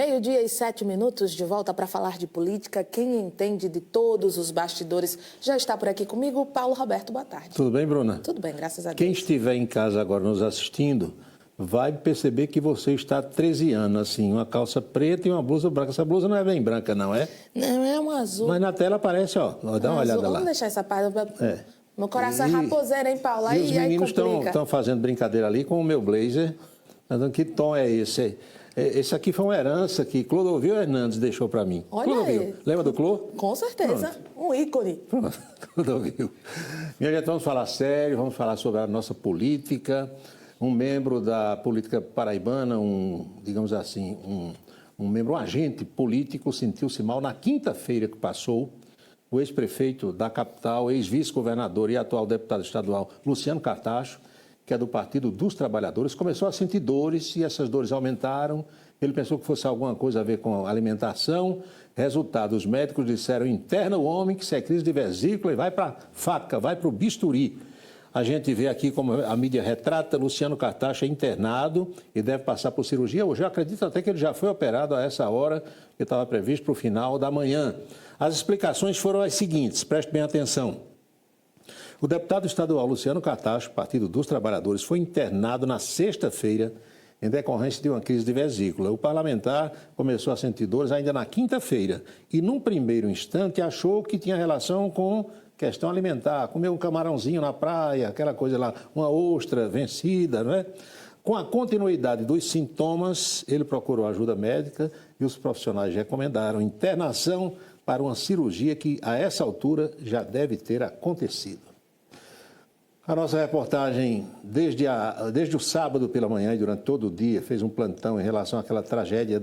12h07, de volta para falar de política. Quem entende de todos os bastidores já está por aqui comigo, Paulo Roberto. Boa tarde. Tudo bem, Bruna? Tudo bem, graças a Deus. Quem estiver em casa agora nos assistindo vai perceber que você está 13 anos, assim, uma calça preta e uma blusa branca. Essa blusa não é bem branca, não é? Não, é um azul. Mas na tela aparece, ó, dá uma olhada lá. Vamos deixar essa parte. É. Meu coração é raposeiro, hein, Paulo? E os meninos aí estão fazendo brincadeira ali com o meu blazer. Que tom é esse? Esse aqui foi uma herança que Clodovil Hernandes deixou para mim. Olha Clodovil. aí. Lembra do Clô? Com certeza. Pronto. Um ícone. Pronto. Clodovil. Minha gente, vamos falar sério, vamos falar sobre a nossa política. Um membro da política paraibana, digamos assim, um agente político sentiu-se mal na quinta-feira que passou. O ex-prefeito da capital, ex-vice-governador e atual deputado estadual, Luciano Cartacho, que é do Partido dos Trabalhadores, começou a sentir dores e essas dores aumentaram. Ele pensou que fosse alguma coisa a ver com alimentação. Resultado, os médicos disseram, interna o homem, que isso é crise de vesícula e vai para a faca, vai para o bisturi. A gente vê aqui como a mídia retrata, Luciano Cartacho é internado e deve passar por cirurgia. Hoje eu acredito até que ele já foi operado a essa hora, que estava previsto para o final da manhã. As explicações foram as seguintes, preste bem atenção. O deputado estadual Luciano Cartacho, Partido dos Trabalhadores, foi internado na sexta-feira em decorrência de uma crise de vesícula. O parlamentar começou a sentir dores ainda na quinta-feira e, num primeiro instante, achou que tinha relação com questão alimentar, comeu um camarãozinho na praia, aquela coisa lá, uma ostra vencida, não é? Com a continuidade dos sintomas, ele procurou ajuda médica e os profissionais recomendaram internação para uma cirurgia que, a essa altura, já deve ter acontecido. A nossa reportagem, desde o sábado pela manhã e durante todo o dia, fez um plantão em relação àquela tragédia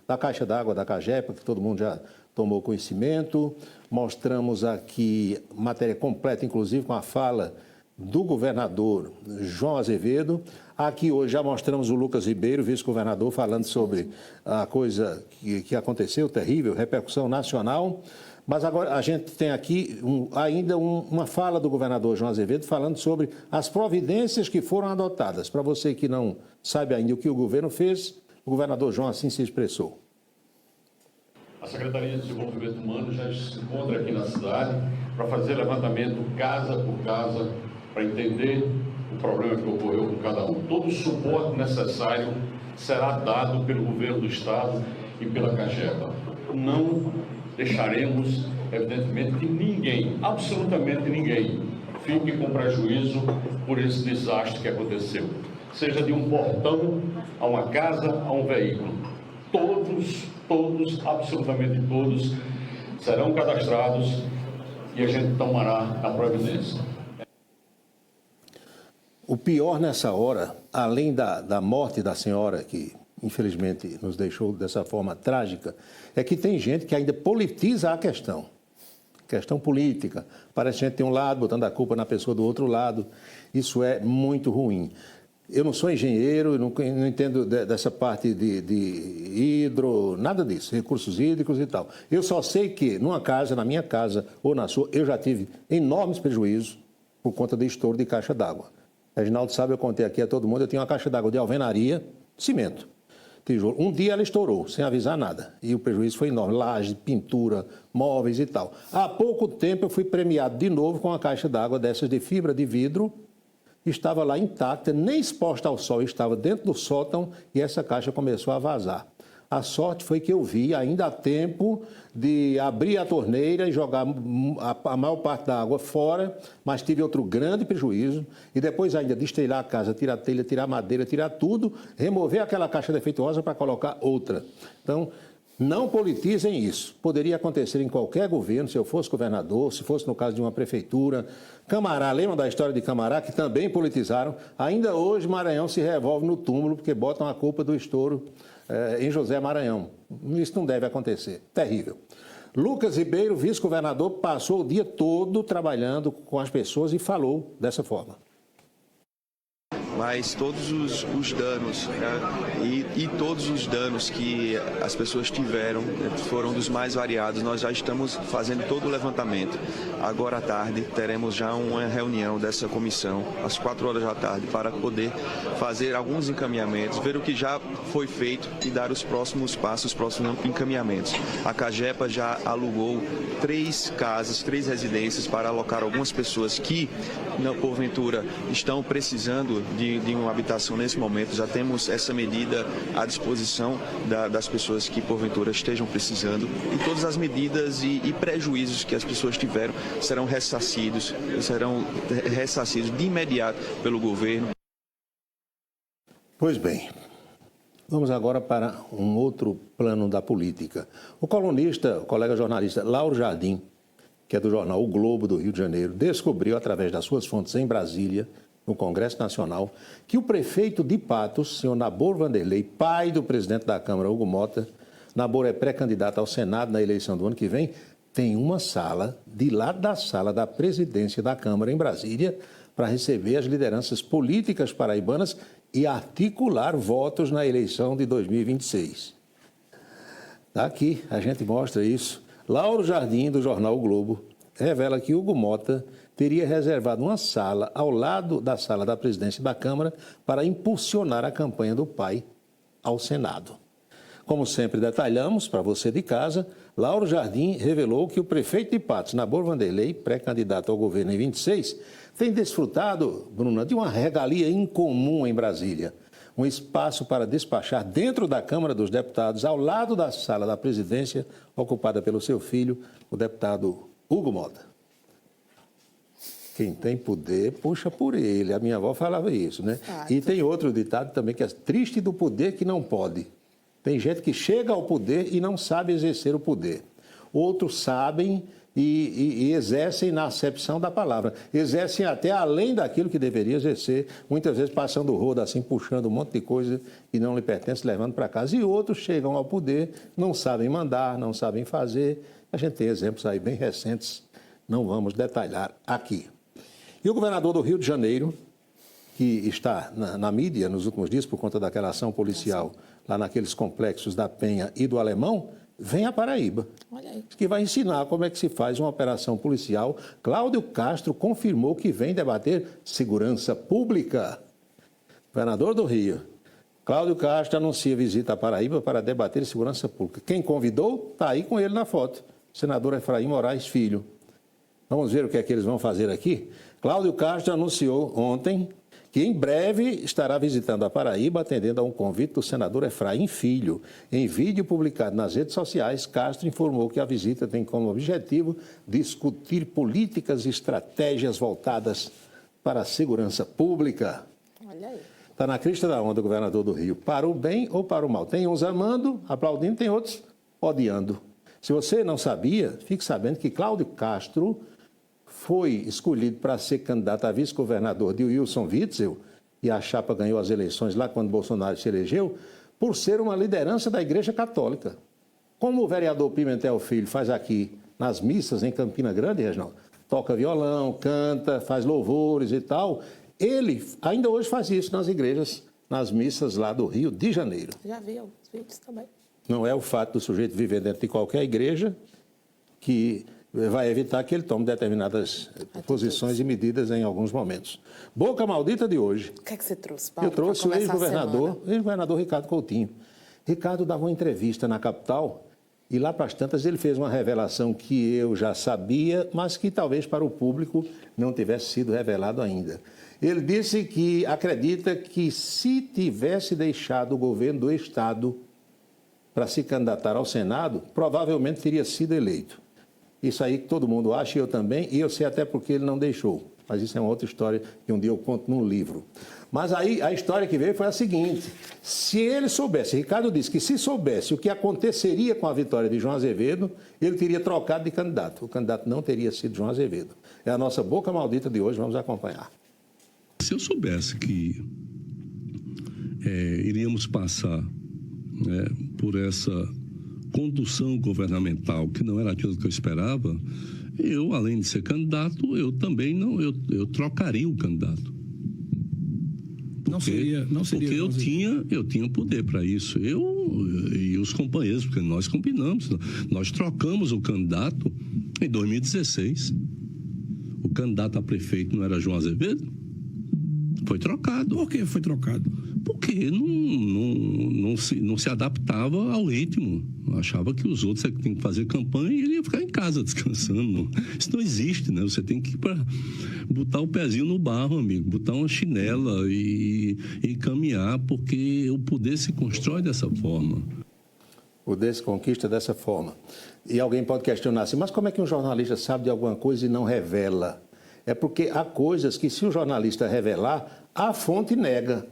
da caixa d'água da Cagepa, que todo mundo já tomou conhecimento. Mostramos aqui matéria completa, inclusive com a fala do governador João Azevedo. Aqui hoje já mostramos o Lucas Ribeiro, vice-governador, falando sobre a coisa que aconteceu, terrível, repercussão nacional. Mas agora a gente tem aqui ainda uma fala do governador João Azevedo falando sobre as providências que foram adotadas. Para você que não sabe ainda o que o governo fez, o governador João assim se expressou. A Secretaria de Desenvolvimento Humano já se encontra aqui na cidade para fazer levantamento casa por casa, para entender o problema que ocorreu com cada um. Todo o suporte necessário será dado pelo governo do Estado e pela Cagepa. Não deixaremos, evidentemente, que ninguém, absolutamente ninguém, fique com prejuízo por esse desastre que aconteceu. Seja de um portão a uma casa, a um veículo. Todos, absolutamente todos, serão cadastrados e a gente tomará a providência. O pior nessa hora, além da morte da senhora, que infelizmente nos deixou dessa forma trágica, é que tem gente que ainda politiza a questão política. Parece que a gente tem um lado botando a culpa na pessoa do outro lado. Isso é muito ruim. Eu não sou engenheiro, não entendo dessa parte de nada disso, recursos hídricos e tal. Eu só sei que numa casa, na minha casa ou na sua, eu já tive enormes prejuízos por conta de estouro de caixa d'água. Reginaldo sabe, eu contei aqui a todo mundo, eu tinha uma caixa d'água de alvenaria, cimento, tijolo. Um dia ela estourou, sem avisar nada, e o prejuízo foi enorme, laje, pintura, móveis e tal. Há pouco tempo eu fui premiado de novo com uma caixa d'água dessas de fibra de vidro, estava lá intacta, nem exposta ao sol, estava dentro do sótão e essa caixa começou a vazar. A sorte foi que eu vi ainda há tempo de abrir a torneira e jogar a maior parte da água fora, mas tive outro grande prejuízo e depois ainda destelhar a casa, tirar a telha, tirar a madeira, tirar tudo, remover aquela caixa defeituosa para colocar outra. Então, não politizem isso. Poderia acontecer em qualquer governo, se eu fosse governador, se fosse no caso de uma prefeitura. Camará, lembram da história de Camará, que também politizaram? Ainda hoje Maranhão se revolve no túmulo porque botam a culpa do estouro em José Maranhão. Isso não deve acontecer. Terrível. Lucas Ribeiro, vice-governador, passou o dia todo trabalhando com as pessoas e falou dessa forma. mas todos os danos, né, e todos os danos que as pessoas tiveram foram dos mais variados. Nós já estamos fazendo todo o levantamento. Agora à tarde teremos já uma reunião dessa comissão, às 4 horas da tarde, para poder fazer alguns encaminhamentos, ver o que já foi feito e dar os próximos passos, os próximos encaminhamentos. A CAGEPA já alugou 3 casas, 3 residências para alocar algumas pessoas que, porventura, estão precisando de uma habitação nesse momento. Já temos essa medida à disposição das pessoas que, porventura, estejam precisando. E todas as medidas e prejuízos que as pessoas tiveram serão ressarcidos de imediato pelo governo. Pois bem, vamos agora para um outro plano da política. O colunista, o colega jornalista Lauro Jardim, que é do jornal O Globo do Rio de Janeiro, descobriu, através das suas fontes em Brasília, no Congresso Nacional, que o prefeito de Patos, senhor Nabor Vanderlei, pai do presidente da Câmara, Hugo Mota, Nabor é pré-candidato ao Senado na eleição do ano que vem, tem uma sala, de lado da sala da presidência da Câmara em Brasília, para receber as lideranças políticas paraibanas e articular votos na eleição de 2026. Aqui a gente mostra isso. Lauro Jardim, do jornal O Globo, revela que Hugo Mota teria reservado uma sala ao lado da sala da presidência da Câmara para impulsionar a campanha do pai ao Senado. Como sempre detalhamos para você de casa, Lauro Jardim revelou que o prefeito de Patos, Nabor Vanderlei, pré-candidato ao governo em 26, tem desfrutado, Bruna, de uma regalia incomum em Brasília. Um espaço para despachar dentro da Câmara dos Deputados, ao lado da sala da presidência, ocupada pelo seu filho, o deputado Hugo Mota. Quem tem poder, puxa por ele. A minha avó falava isso, né? E tem outro ditado também que é triste do poder que não pode. Tem gente que chega ao poder e não sabe exercer o poder. Outros sabem e exercem na acepção da palavra. Exercem até além daquilo que deveria exercer, muitas vezes passando o rodo assim, puxando um monte de coisa que não lhe pertence, levando para casa. E outros chegam ao poder, não sabem mandar, não sabem fazer. A gente tem exemplos aí bem recentes, não vamos detalhar aqui. E o governador do Rio de Janeiro, que está na mídia nos últimos dias por conta daquela ação policial lá naqueles complexos da Penha e do Alemão, vem à Paraíba. Olha aí. Que vai ensinar como é que se faz uma operação policial. Cláudio Castro confirmou que vem debater segurança pública. Governador do Rio, Cláudio Castro anuncia visita à Paraíba para debater segurança pública. Quem convidou está aí com ele na foto, senador Efraim Moraes Filho. Vamos ver o que é que eles vão fazer aqui? Cláudio Castro anunciou ontem que em breve estará visitando a Paraíba, atendendo a um convite do senador Efraim Filho. Em vídeo publicado nas redes sociais, Castro informou que a visita tem como objetivo discutir políticas e estratégias voltadas para a segurança pública. Olha aí. Está na crista da onda o governador do Rio, para o bem ou para o mal. Tem uns amando, aplaudindo, tem outros odiando. Se você não sabia, fique sabendo que Cláudio Castro foi escolhido para ser candidato a vice-governador de Wilson Witzel, e a chapa ganhou as eleições lá quando Bolsonaro se elegeu, por ser uma liderança da Igreja Católica. Como o vereador Pimentel Filho faz aqui nas missas em Campina Grande, Reginaldo, toca violão, canta, faz louvores e tal, ele ainda hoje faz isso nas igrejas, nas missas lá do Rio de Janeiro. Já vi alguns vídeos também. Não é o fato do sujeito viver dentro de qualquer igreja que vai evitar que ele tome determinadas posições e medidas em alguns momentos. Boca maldita de hoje. O que é que você trouxe, Paulo? Eu trouxe o ex-governador Ricardo Coutinho. Ricardo dava uma entrevista na capital e lá para as tantas ele fez uma revelação que eu já sabia, mas que talvez para o público não tivesse sido revelado ainda. Ele disse que acredita que se tivesse deixado o governo do Estado para se candidatar ao Senado, provavelmente teria sido eleito. Isso aí que todo mundo acha, e eu também, e eu sei até porque ele não deixou. Mas isso é uma outra história que um dia eu conto num livro. Mas aí a história que veio foi a seguinte: se ele soubesse, Ricardo disse que se soubesse o que aconteceria com a vitória de João Azevedo, ele teria trocado de candidato. O candidato não teria sido João Azevedo. É a nossa boca maldita de hoje, vamos acompanhar. Se eu soubesse que iríamos passar por essa condução governamental que não era aquilo que eu esperava, eu, além de ser candidato, eu também não, eu trocaria o candidato. Não seria porque eu tinha poder para isso. Eu e os companheiros, porque nós combinamos. Nós trocamos o candidato em 2016. O candidato a prefeito não era João Azevedo? Foi trocado. Por que foi trocado? Porque não se adaptava ao ritmo. Eu achava que os outros tinham que fazer campanha e ele ia ficar em casa descansando. Isso não existe, né? Você tem que ir para botar o pezinho no barro, amigo, botar uma chinela e caminhar, porque o poder se constrói dessa forma. O poder se conquista dessa forma. E alguém pode questionar assim, mas como é que um jornalista sabe de alguma coisa e não revela? É porque há coisas que, se o jornalista revelar, a fonte nega.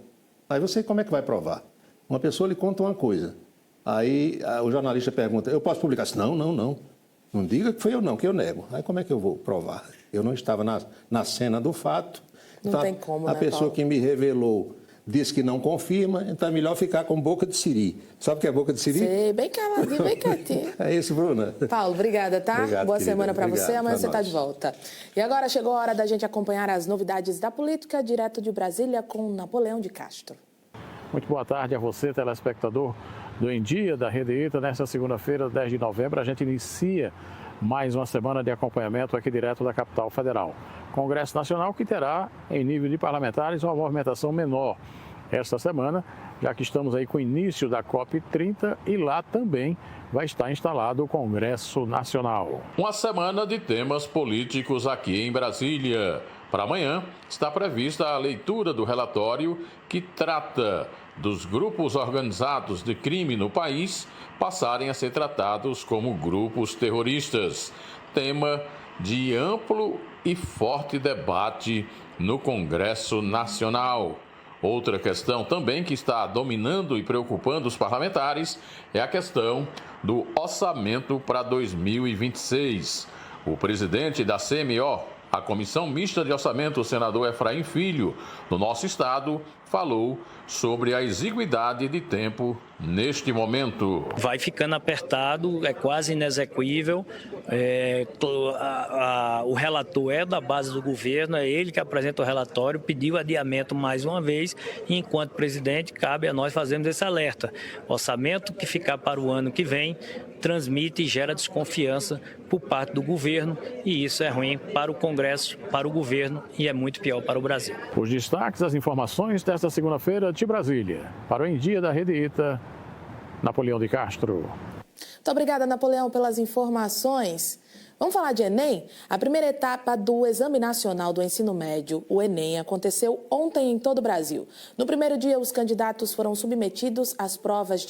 Aí você como é que vai provar? Uma pessoa lhe conta uma coisa. Aí o jornalista pergunta, eu posso publicar? Não. Não diga que foi eu não, que eu nego. Aí como é que eu vou provar? Eu não estava na cena do fato. Não então, tem como, a né, pessoa Paulo? que me revelou disse que não confirma, então é melhor ficar com boca de siri. Sabe o que é boca de siri? Sei, bem caladinho, bem quietinho. É isso, Bruna. Paulo, obrigada, tá? Obrigado, Boa querida. semana para você. Obrigado, Amanhã pra você está nós. de volta. E agora chegou a hora da gente acompanhar as novidades da política, direto de Brasília, com Napoleão de Castro. Muito boa tarde a você, telespectador do Em Dia da Rede ITA. Nesta segunda-feira, 10 de novembro, a gente inicia mais uma semana de acompanhamento aqui direto da capital federal. Congresso Nacional que terá, em nível de parlamentares, uma movimentação menor esta semana, já que estamos aí com o início da COP30 e lá também vai estar instalado o Congresso Nacional. Uma semana de temas políticos aqui em Brasília. Para amanhã está prevista a leitura do relatório que trata dos grupos organizados de crime no país passarem a ser tratados como grupos terroristas. Tema de amplo e forte debate no Congresso Nacional. Outra questão também que está dominando e preocupando os parlamentares é a questão do orçamento para 2026. O presidente da CMO, a Comissão Mista de Orçamento, o senador Efraim Filho, no nosso estado, falou sobre a exiguidade de tempo neste momento. Vai ficando apertado, é quase inexequível. O relator é da base do governo, é ele que apresenta o relatório, pediu adiamento mais uma vez, e enquanto presidente, cabe a nós fazermos esse alerta. O orçamento que ficar para o ano que vem transmite e gera desconfiança por parte do governo, e isso é ruim para o Congresso, para o governo, e é muito pior para o Brasil. Os destaques, as informações desta segunda-feira de Brasília. Para o Em Dia da Rede ITA, Napoleão de Castro. Muito obrigada, Napoleão, pelas informações. Vamos falar de Enem? A primeira etapa do Exame Nacional do Ensino Médio, o Enem, aconteceu ontem em todo o Brasil. No primeiro dia, os candidatos foram submetidos às provas de